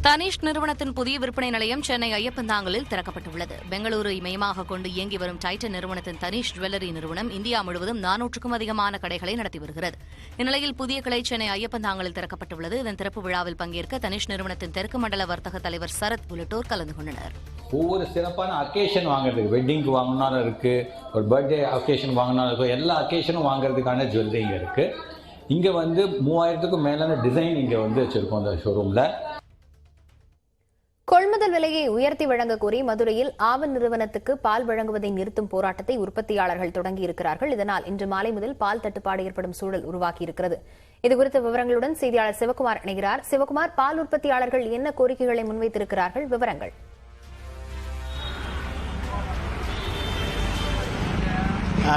தனிஷ் நிறுவனத்தின் புதிய விற்பனை நிலையம் சென்னை ஐயப்பந்தாங்கலில் திறக்கப்பட்டுள்ளது. பெங்களூரை மையமாக கொண்டு இயங்கி வரும் டைட்டன் நிறுவனத்தின் தனிஷ் ஜுவல்லரி நிறுவனம் இந்தியா முழுவதும் 400க்கும் அதிகமான கடைகளை நடத்தி வருகிறது. இந்நிலையில் புதிய கிளை சென்னை ஐயப்பந்தாங்கலில் திறக்கப்பட்டுள்ளது. இதன் திறப்பு விழாவில் பங்கேற்க தனிஷ் நிறுவனத்தின் தெற்கு மண்டல வர்த்தக தலைவர் சரத் உள்ளிட்டோர் கலந்து கொண்டனர். ஒவ்வொரு சிறப்பான அக்கேஷன் வாங்குறதுக்கு, வெட்டிங்க்கு வாங்கினாலும் இருக்கு, ஒரு பர்த்டே அக்கேஷன் வாங்கினாலும் இருக்கு, எல்லா அக்கேஷனும் வாங்குறதுக்கான ஜுவல்லரி இங்கே இருக்கு. இங்கே 3000க்கும் மேலான டிசைன் இங்கே வச்சிருக்கோம் அந்த ஷோரூம்ல. கொள்முதல் விலையை உயர்த்தி வழங்க கோரி மதுரையில் ஆவின் நிறுவனத்துக்கு பால் வழங்குவதை நிறுத்தும் போராட்டத்தை உற்பத்தியாளர்கள் தொடங்கியிருக்கிறார்கள். இதனால் இன்று மாலை முதல் பால் தட்டுப்பாடு ஏற்படும் சூழல் உருவாகியிருக்கிறது. இதுகுறித்த விவரங்களுடன் செய்தியாளர் சிவகுமார் இணைகிறார். சிவகுமார், பால் உற்பத்தியாளர்கள் என்ன கோரிக்கைகளை முன்வைத்திருக்கிறார்கள்? விவரங்கள்.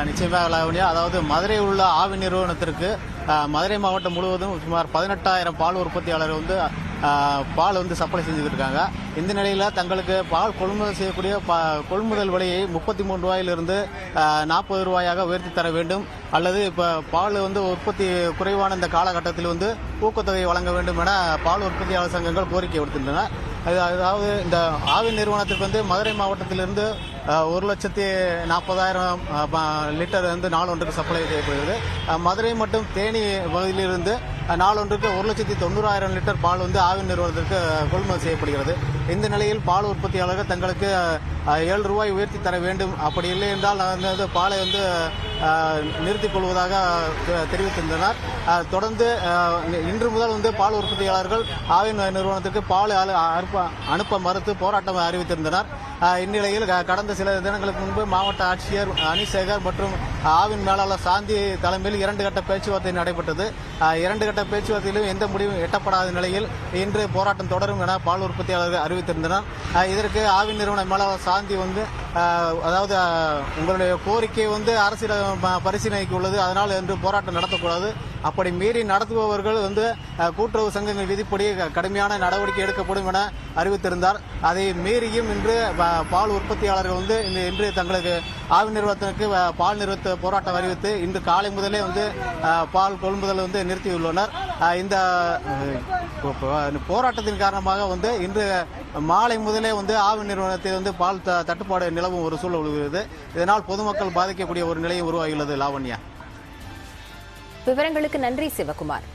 நிச்சயமாக லாவண்யா, அதாவது மதுரை உள்ள ஆவின் நிறுவனத்திற்கு மதுரை மாவட்டம் முழுவதும் சுமார் 18,000 பால் உற்பத்தியாளர்கள் பால் சப்ளை செஞ்சுக்கிட்டு இருக்காங்க. இந்த நிலையில் தங்களுக்கு பால் கொள்முதல் செய்யக்கூடிய கொள்முதல் விலையை 33 ரூபாயிலிருந்து 40 ரூபாயாக உயர்த்தி தர வேண்டும், அல்லது இப்போ பால் உற்பத்தி குறைவான இந்த காலகட்டத்தில் ஊக்கத்தொகை வழங்க வேண்டும் என பால் உற்பத்தியாளர் சங்கங்கள் கோரிக்கை விடுக்கின்றன. அதாவது இந்த ஆவின் நிறுவனத்திற்கு மதுரை மாவட்டத்திலிருந்து 1,40,000 லிட்டர் நாளொன்றுக்கு சப்ளை செய்யப்படுகிறது. மதுரை மற்றும் தேனி பகுதியிலிருந்து நாளொன்றுக்கு 1,90,000 லிட்டர் பால் ஆவின் நிறுவனத்திற்கு கொள்முதல் செய்யப்படுகிறது. இந்த நிலையில் பால் உற்பத்தியாளர்கள் தங்களுக்கு 7 ரூபாய் உயர்த்தி தர வேண்டும், அப்படி இல்லை என்றால் பாலை நிறுத்திக் கொள்வதாக தெரிவித்திருந்தனர். தொடர்ந்து இன்று முதல் பால் உற்பத்தியாளர்கள் ஆவின் நிறுவனத்திற்கு பால் அனுப்ப மறுத்து போராட்டம் அறிவித்திருந்தனர். இந்நிலையில் கடந்த சில தினங்களுக்கு முன்பு மாவட்ட ஆட்சியர் அனிசேகர் மற்றும் ஆவின் மேலாளர் சாந்தி தலைமையில் 2 கட்ட பேச்சுவார்த்தை நடைபெற்றது. 2 கட்ட பேச்சுவார்த்தையிலும் எந்த முடிவும் எட்டப்படாத நிலையில் இன்று போராட்டம் தொடரும் என பால் உற்பத்தியாளர்கள் அறிவித்திருந்தனர். இதற்கு ஆவின் நிறுவன மேலாளர் சாந்தி அதாவது உங்களுடைய கோரிக்கை அரசியல் பரிசீலனைக்கு உள்ளது, அதனால் என்று போராட்டம் நடத்தக்கூடாது, அப்படி மீறி நடத்துபவர்கள் கூட்டுறவு சங்கங்கள் விதிப்படி கடுமையான நடவடிக்கை எடுக்கப்படும் என அறிவித்திருந்தார். அதை மீறியும் இன்று பால் உற்பத்தியாளர்கள் இன்று தங்களுக்கு ஆவின் நிறுவனத்திற்கு பால் நிறுத்த போராட்டம் அறிவித்து இன்று காலை முதலே பால் கொள்முதல் நிறுத்தியுள்ளனர். இந்த போராட்டத்தின் காரணமாக இன்று மாலை முதலே ஆவின் நிறுவனத்தில் பால் தட்டுப்பாடு நிலவும் ஒரு சூழல் உள்ளது. இதனால் பொதுமக்கள் பாதிக்கக்கூடிய ஒரு நிலையை உருவாகியுள்ளது. லாவண்யா, விவரங்களுக்கு நன்றி சிவகுமார்.